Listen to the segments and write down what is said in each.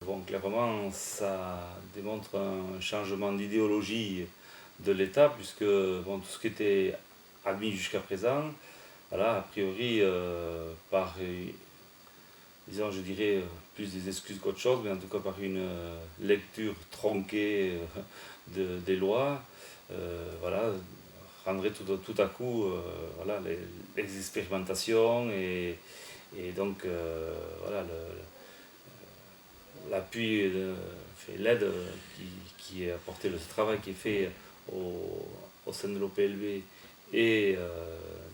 bon, clairement, ça démontre un changement d'idéologie de l'État, puisque bon, tout ce qui était admis jusqu'à présent, voilà, a priori, par, disons, je dirais, plus des excuses qu'autre chose, mais en tout cas par une lecture tronquée des lois, voilà, rendrait tout à coup voilà, les expérimentations et donc voilà, l'appui, l'aide qui est apportée, le travail qui est fait au sein de l'OPLB et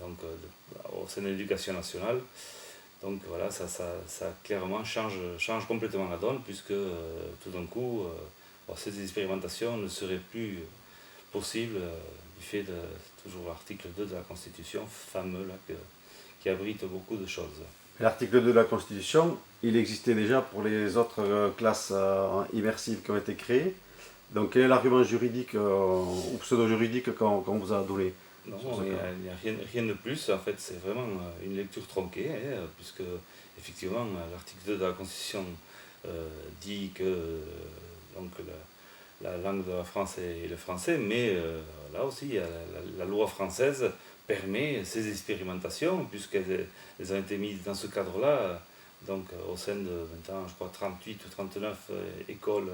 donc au sein de l'éducation nationale. Donc voilà, ça clairement change complètement la donne, puisque tout d'un coup, ces expérimentations ne seraient plus possibles du fait de toujours l'article 2 de la Constitution, fameux là, qui abrite beaucoup de choses. L'article 2 de la Constitution, il existait déjà pour les autres classes immersives qui ont été créées. Donc quel est l'argument juridique ou pseudo-juridique qu'on vous a donné Non, sur ce il n'y cas? a rien de plus. En fait, c'est vraiment une lecture tronquée, hein, puisque effectivement, l'article 2 de la Constitution dit que donc, la langue de la France est le français, mais là aussi, la loi française permet ces expérimentations, puisqu'elles ont été mises dans ce cadre-là, donc au sein de maintenant, je crois, 38 ou 39 écoles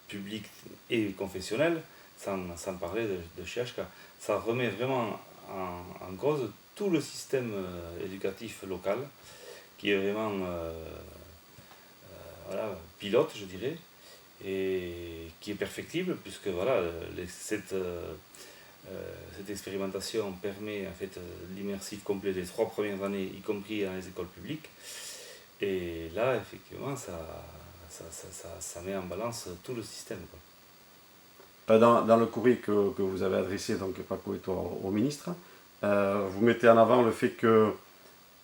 publiques et confessionnelles, sans parler de CHK. Ça remet vraiment en cause tout le système éducatif local, qui est vraiment voilà, pilote, je dirais, et qui est perfectible, puisque voilà, cette expérimentation permet en fait l'immersif complet des 3 premières années, y compris dans les écoles publiques. Et là, effectivement, ça met en balance tout le système, quoi. Dans le courrier que vous avez adressé, donc Paco et toi, au ministre, vous mettez en avant le fait que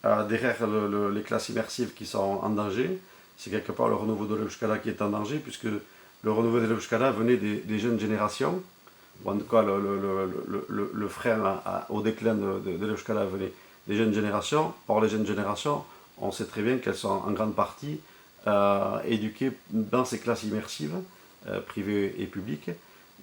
derrière les classes immersives qui sont en danger, c'est quelque part le renouveau de l'Euskara qui est en danger, puisque le renouveau de l'Euskara venait des jeunes générations, ou en tout cas le frein au déclin de l'Euskara venait des jeunes générations. Or, les jeunes générations, on sait très bien qu'elles sont en grande partie éduquées dans ces classes immersives, privées et publiques.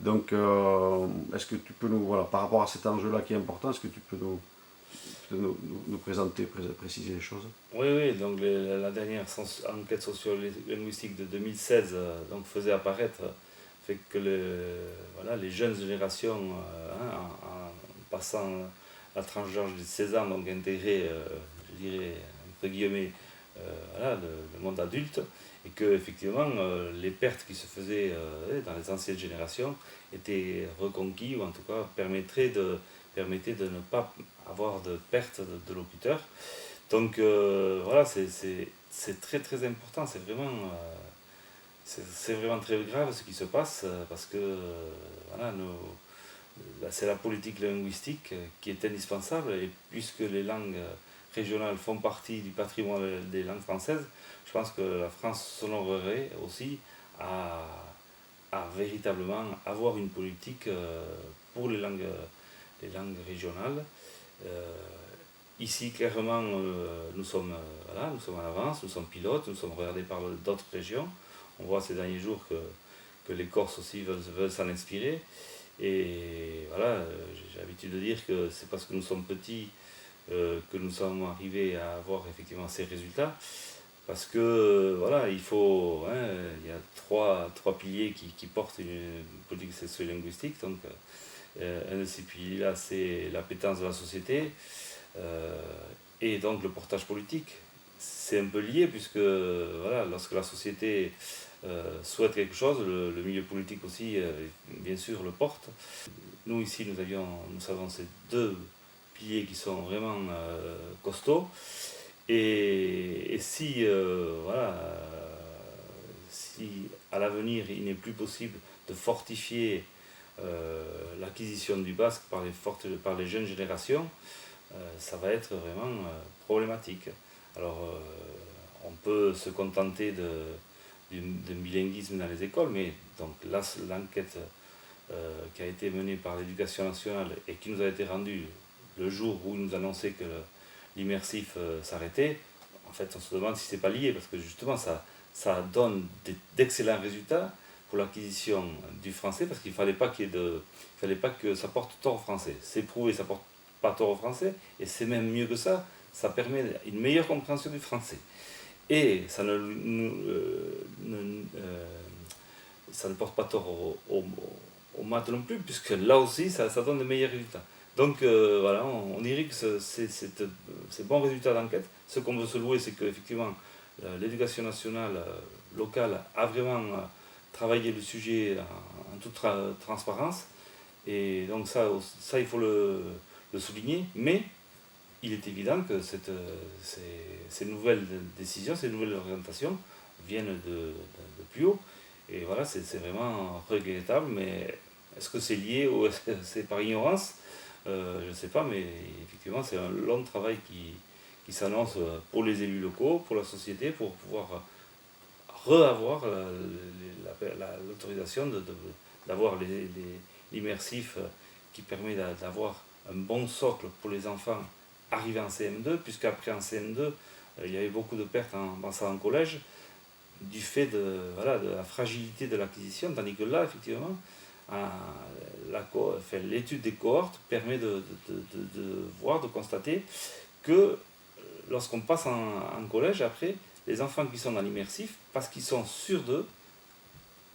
Donc, est-ce que tu peux nous, voilà, par rapport à cet enjeu-là qui est important, est-ce que tu peux nous présenter, préciser les choses? Oui, oui, donc la dernière enquête sociolinguistique de 2016 donc faisait apparaître fait que voilà, les jeunes générations, hein, en passant la tranche d'âge de 16 ans, donc intégrer, je dirais, entre guillemets, voilà, le monde adulte, et que effectivement les pertes qui se faisaient dans les anciennes générations étaient reconquises, ou en tout cas permettaient de ne pas avoir de perte de locuteurs. Donc voilà, c'est très très important, c'est vraiment très grave ce qui se passe, parce que voilà, c'est la politique linguistique qui est indispensable, et puisque les langues régionales font partie du patrimoine des langues françaises, je pense que la France s'honorerait aussi à, à véritablement avoir une politique pour les langues régionales. Euh, Ici, clairement, voilà, nous sommes en avance, nous sommes pilotes, nous sommes regardés par d'autres régions. On voit ces derniers jours que les Corses aussi veulent s'en inspirer. Et voilà, j'ai l'habitude de dire que c'est parce que nous sommes petits que nous sommes arrivés à avoir effectivement ces résultats. Parce que voilà, hein, il y a trois piliers qui portent une politique socio-linguistique. Donc, un de ces piliers-là, c'est l'appétence de la société. Euh, et donc le portage politique, c'est un peu lié, puisque voilà, lorsque la société souhaite quelque chose, le milieu politique aussi, bien sûr, le porte. Nous ici, nous avons ces deux piliers qui sont vraiment costauds. Et si, voilà, si à l'avenir il n'est plus possible de fortifier l'acquisition du basque par les jeunes générations, ça va être vraiment problématique. Alors, on peut se contenter d'un bilinguisme dans les écoles, mais donc là, l'enquête qui a été menée par l'éducation nationale et qui nous a été rendue le jour où ils nous annonçaient que l'immersif s'arrêtait, en fait, on se demande si c'est pas lié, parce que justement, ça donne d'excellents résultats pour l'acquisition du français, parce qu'il ne fallait pas fallait pas que ça porte tort aux Français. C'est prouvé, ça porte pas tort aux Français, et c'est même mieux que ça permet une meilleure compréhension du français. Et ça ça ne porte pas tort aux maths non plus, puisque là aussi, ça donne de meilleurs résultats. Donc voilà, on dirait que ces bons résultats d'enquête, ce qu'on veut se louer, c'est qu'effectivement, l'éducation nationale locale a vraiment travaillé le sujet en toute transparence. Et donc ça il faut le souligner. Mais il est évident que ces nouvelles décisions, ces nouvelles orientations viennent de plus haut. Et voilà, c'est vraiment regrettable, mais est-ce que c'est lié ou est-ce que c'est par ignorance? Je ne sais pas, mais effectivement, c'est un long travail qui s'annonce pour les élus locaux, pour la société, pour pouvoir re-avoir l'autorisation d'avoir l'immersif qui permet d'avoir un bon socle pour les enfants arrivés en CM2, puisqu'après en CM2, il y avait beaucoup de pertes en passant en collège, du fait de la fragilité de l'acquisition, tandis que là, effectivement, l'étude des cohortes permet de voir, de constater que lorsqu'on passe en collège, après, les enfants qui sont dans l'immersif, parce qu'ils sont sûrs d'eux,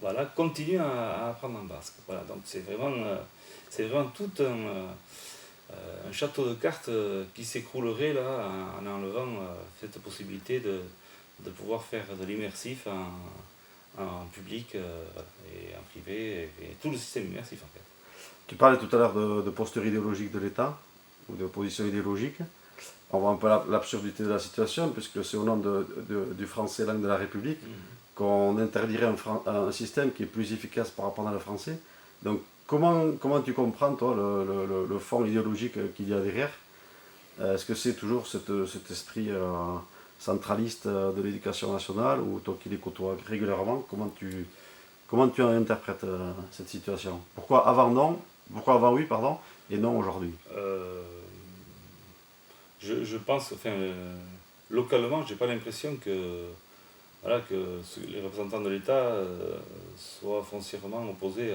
voilà, continuent à apprendre en basque. Voilà, donc c'est vraiment tout un château de cartes qui s'écroulerait là en enlevant cette possibilité de pouvoir faire de l'immersif en public et en privé, et tout le système immersif en fait. Tu parlais tout à l'heure de posture idéologique de l'État, ou de position idéologique. On voit un peu l'absurdité de la situation, puisque c'est au nom du français langue de la République qu'on interdirait un système qui est plus efficace pour apprendre le français. Donc comment tu comprends, toi, le fond idéologique qu'il y a derrière? Est-ce que c'est toujours cet esprit centraliste de l'éducation nationale, ou toi qui les côtoies régulièrement, comment tu interprètes cette situation? Pourquoi avant oui, pardon, et non aujourd'hui? Je pense, enfin, localement, j'ai pas l'impression que les représentants de l'État soient foncièrement opposés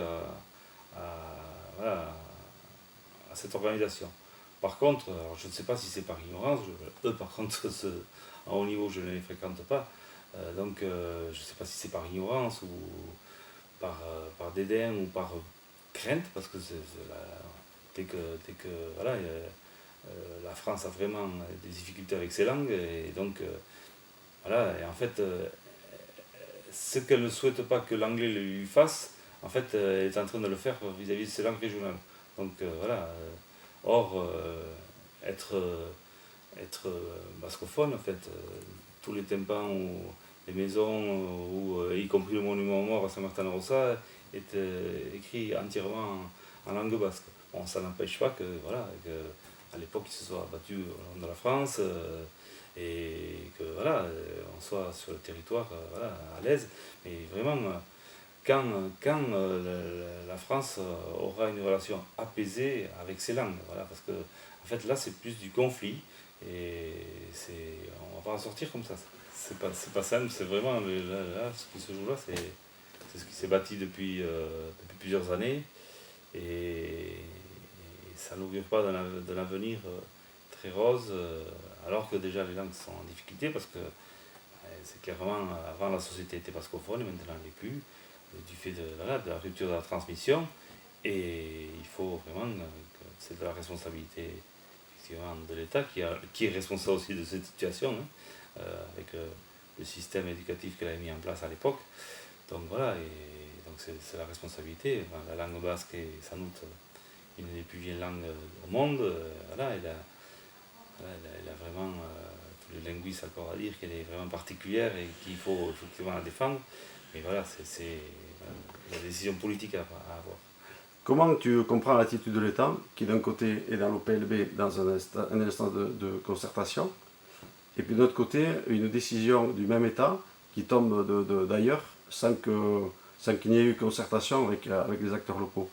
à cette organisation. Par contre, alors je ne sais pas si c'est par ignorance, eux par contre, à haut niveau, je ne les fréquente pas, donc je ne sais pas si c'est par ignorance ou par dédain ou par crainte, parce que dès que voilà, la France a vraiment des difficultés avec ses langues, et donc voilà, et en fait, ce qu'elle ne souhaite pas que l'anglais lui fasse, en fait, elle est en train de le faire vis-à-vis de ses langues régionales. Donc voilà, or, être bascophone, en fait, tous les tympans ou les maisons, y compris le monument aux morts à Saint-Martin-de-Rossa, est écrit entièrement en langue basque. Bon, ça n'empêche pas que, voilà, à l'époque, ils se soient battus au nom de la France, et que voilà, on soit sur le territoire voilà, à l'aise. Mais vraiment, quand la France aura une relation apaisée avec ses langues, voilà, parce que en fait là c'est plus du conflit, et on va en sortir comme ça. C'est pas simple, c'est vraiment là, ce qui se joue là, c'est ce qui s'est bâti depuis plusieurs années, et ça n'augure pas de l'avenir très rose, alors que déjà les langues sont en difficulté, parce que c'est clairement, avant la société était bascophone, et maintenant elle n'est plus, du fait de la rupture de la transmission, et il faut vraiment que c'est de la responsabilité effectivement de l'État qui est responsable aussi de cette situation, hein, avec le système éducatif qu'elle a mis en place à l'époque. Donc voilà, et donc c'est la responsabilité. Enfin, la langue basque est sans doute une des plus vieilles langues au monde. Voilà, elle a vraiment, tous les linguistes accordent à dire qu'elle est vraiment particulière et qu'il faut effectivement la défendre. Mais voilà, c'est la décision politique à avoir. Comment tu comprends l'attitude de l'État, qui d'un côté est dans l'OPLB dans un instant de concertation, et puis de l'autre côté, une décision du même État qui tombe d'ailleurs sans qu'il n'y ait eu concertation avec les acteurs locaux?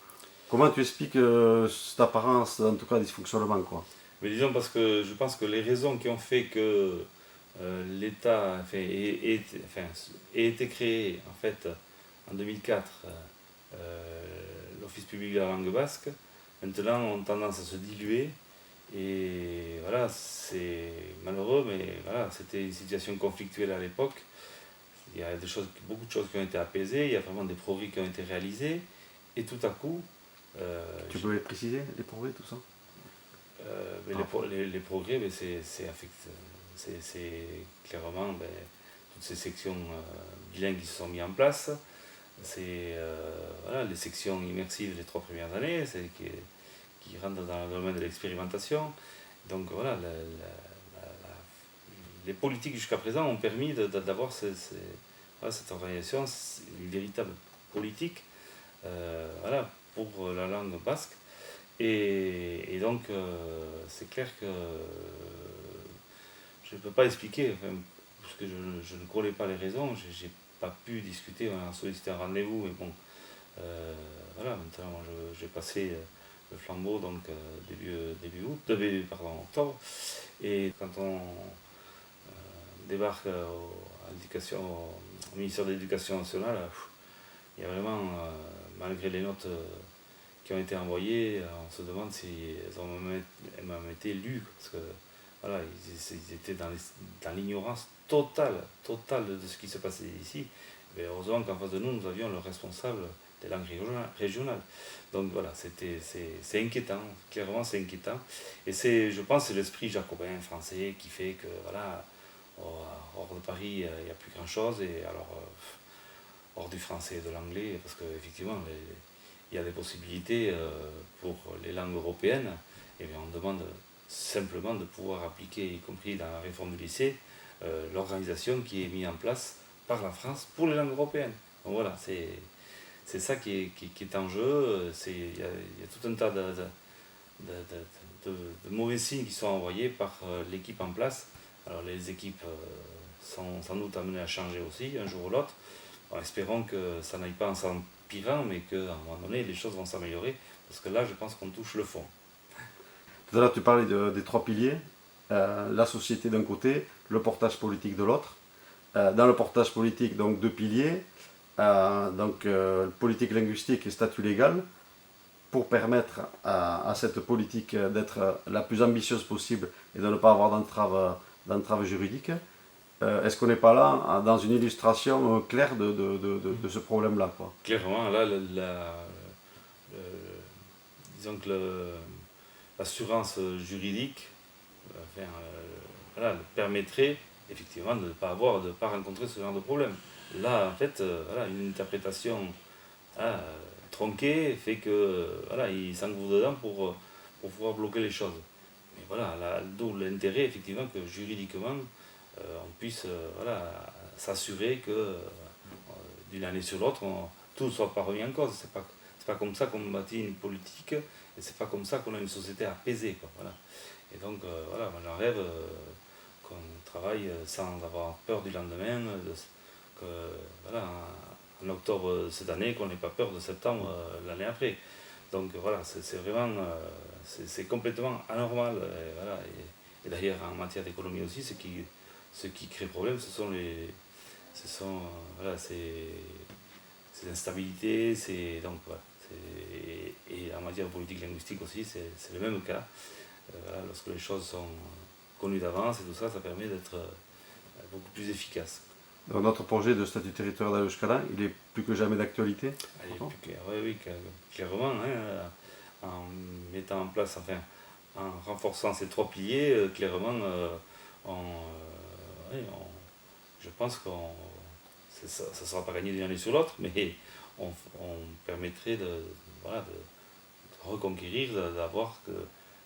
Comment tu expliques cette apparence, en tout cas, dysfonctionnement, quoi? Mais disons, parce que je pense que les raisons qui ont fait que l'État ait été créé en fait en 2004, l'Office public de la langue basque, maintenant ont tendance à se diluer. Et voilà, c'est malheureux, mais voilà, c'était une situation conflictuelle à l'époque. Il y a beaucoup de choses qui ont été apaisées, il y a vraiment des progrès qui ont été réalisés. Et tout à coup, Tu peux préciser les progrès, tout ça? mais les progrès, mais c'est clairement toutes ces sections bilingues qui se sont mises en place. C'est voilà, les sections immersives les 3 premières années, qui rentrent dans le domaine de l'expérimentation. Donc voilà, les politiques jusqu'à présent ont permis d'avoir voilà, cette organisation, une véritable politique voilà, pour la langue basque. Et donc, c'est clair que je ne peux pas expliquer, enfin, parce que je ne connais pas les raisons, j'ai pas pu discuter, on a sollicité un rendez-vous, mais bon, voilà, maintenant j'ai passé le flambeau donc pardon, octobre, et quand on débarque au ministère de l'Éducation nationale, il y a vraiment, malgré les notes qui ont été envoyées, on se demande si elles ont même été lues, parce que voilà, ils étaient dans l'ignorance totale de ce qui se passait ici. Mais heureusement qu'en face de nous, nous avions le responsable des langues régionales. Donc voilà, c'est inquiétant, clairement c'est inquiétant. Et je pense, c'est l'esprit jacobin français qui fait que voilà, hors de Paris, il n'y a plus grand chose, et alors hors du français et de l'anglais, parce qu'effectivement, il y a des possibilités pour les langues européennes, et bien on demande simplement de pouvoir appliquer, y compris dans la réforme du lycée, l'organisation qui est mise en place par la France pour les langues européennes. Donc voilà, c'est ça qui est en jeu. Il y a tout un tas de mauvais signes qui sont envoyés par l'équipe en place. Alors les équipes sont sans doute amenées à changer aussi, un jour ou l'autre. En espérant que ça n'aille pas en s'empirant, mais qu'à un moment donné, les choses vont s'améliorer, parce que là, je pense qu'on touche le fond. Tout à l'heure, tu parlais des trois piliers, la société d'un côté, le portage politique de l'autre. Dans le portage politique, donc deux piliers, politique linguistique et statut légal, pour permettre à cette politique d'être la plus ambitieuse possible et de ne pas avoir d'entrave juridique. Est-ce qu'on n'est pas là dans une illustration claire de ce problème-là, quoi? Clairement, là, disons que l'assurance juridique enfin, voilà, permettrait effectivement de ne pas rencontrer ce genre de problème. Là, en fait, voilà, une interprétation tronquée fait que voilà, il s'engouffre dedans pour pouvoir bloquer les choses. Mais voilà, d'où l'intérêt effectivement que juridiquement on puisse voilà, s'assurer que d'une année sur l'autre, tout ne soit pas remis en cause. C'est pas comme ça qu'on bâtit une politique, et c'est pas comme ça qu'on a une société apaisée, quoi, voilà. Et donc voilà, moi j'en rêve qu'on travaille sans avoir peur du lendemain, que voilà, en octobre de cette année, qu'on n'ait pas peur de septembre l'année après. Donc voilà, c'est vraiment, c'est complètement anormal. Et, voilà, et d'ailleurs en matière d'économie aussi, ce qui crée problème, ce sont voilà, ces instabilités, donc voilà. Et en matière de politique linguistique aussi, c'est le même cas. Voilà, lorsque les choses sont connues d'avance et tout ça, ça permet d'être beaucoup plus efficace. Donc notre projet de statut territorial d'Euskara, il est plus que jamais d'actualité? Oui, clairement, hein, en mettant en place, enfin, en renforçant ces trois piliers, clairement, je pense que ça ne sera pas gagné d'une année sur l'autre, mais on permettrait voilà, de reconquérir, d'avoir que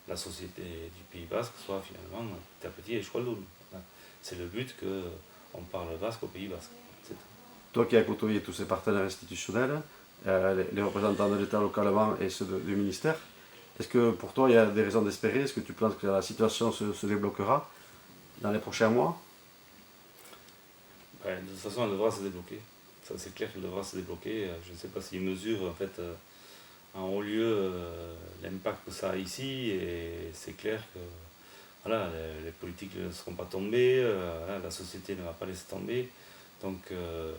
la société du Pays Basque soit finalement petit à petit échoualdoune. C'est le but qu'on parle basque au Pays Basque. Toi qui as côtoyé tous ces partenaires institutionnels, les représentants de l'État localement et ceux du ministère, est-ce que pour toi il y a des raisons d'espérer? Est-ce que tu penses que la situation se débloquera dans les prochains mois? De toute façon, elle devra se débloquer. Ça, c'est clair qu'elle devra se débloquer. Je ne sais pas s'ils mesurent en fait en haut lieu l'impact que ça a ici, et c'est clair que voilà, les politiques ne seront pas tombés, voilà, la société ne va pas laisser tomber. Donc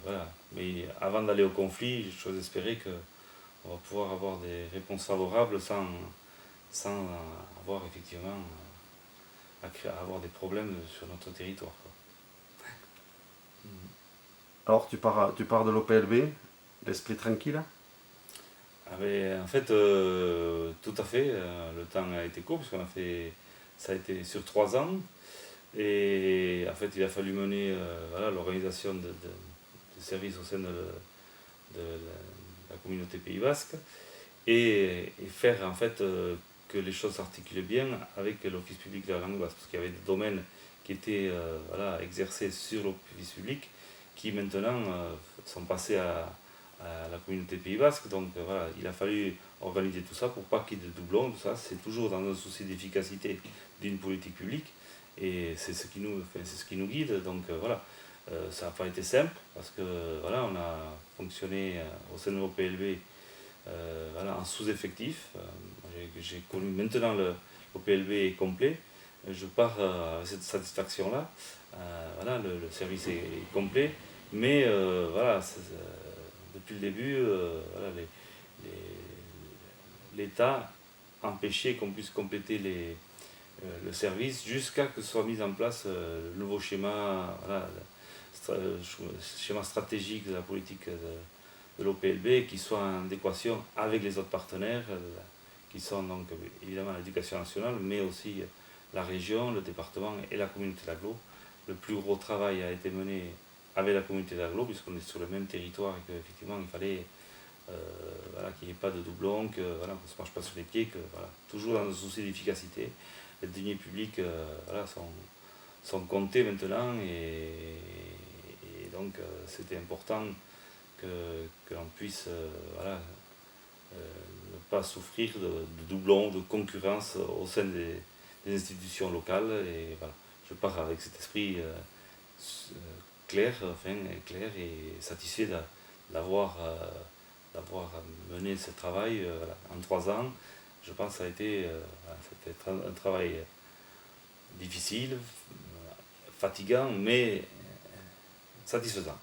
voilà, mais avant d'aller au conflit, j'ose espérer qu'on va pouvoir avoir des réponses favorables sans avoir effectivement à avoir des problèmes sur notre territoire, quoi. Alors tu pars de l'OPLB, l'esprit tranquille? Ah ben, en fait, tout à fait, le temps a été court, ça a été sur 3 ans, et en fait il a fallu mener voilà, l'organisation de services au sein de la communauté Pays Basque, et faire en fait que les choses s'articulaient bien avec l'Office public de la langue basque, parce qu'il y avait des domaines qui étaient voilà, exercés sur l'Office public, qui maintenant sont passés à la communauté Pays Basque. Donc voilà, il a fallu organiser tout ça pour pas qu'il y ait de doublons, tout ça. C'est toujours dans un souci d'efficacité d'une politique publique, et c'est ce qui nous, enfin, c'est ce qui nous guide. Donc voilà, ça n'a pas été simple parce que voilà, on a fonctionné au sein de l'OPLB voilà, en sous-effectif. J'ai connu maintenant l'OPLB est complet. Je pars avec cette satisfaction-là. Voilà, le service est complet, mais voilà, depuis le début, voilà, l'État empêchait qu'on puisse compléter le service jusqu'à que soit mis en place le nouveau schéma, voilà, le schéma stratégique de la politique de l'OPLB, qui soit en adéquation avec les autres partenaires, qui sont donc évidemment l'éducation nationale, mais aussi la région, le département et la communauté d'agglo. Le plus gros travail a été mené avec la communauté d'agglo, puisqu'on est sur le même territoire et qu'effectivement il fallait voilà, qu'il n'y ait pas de doublons, que voilà, qu'on ne se marche pas sur les pieds, que voilà, toujours dans un souci d'efficacité. Les deniers publics voilà, sont comptés maintenant, et donc c'était important que l'on puisse voilà, ne pas souffrir de doublons, de concurrence au sein des institutions locales. Et voilà, je pars avec cet esprit clair, enfin, clair et satisfait d'avoir mené ce travail voilà, en 3 ans. Je pense que ça a été c'était un travail difficile, fatigant, mais satisfaisant.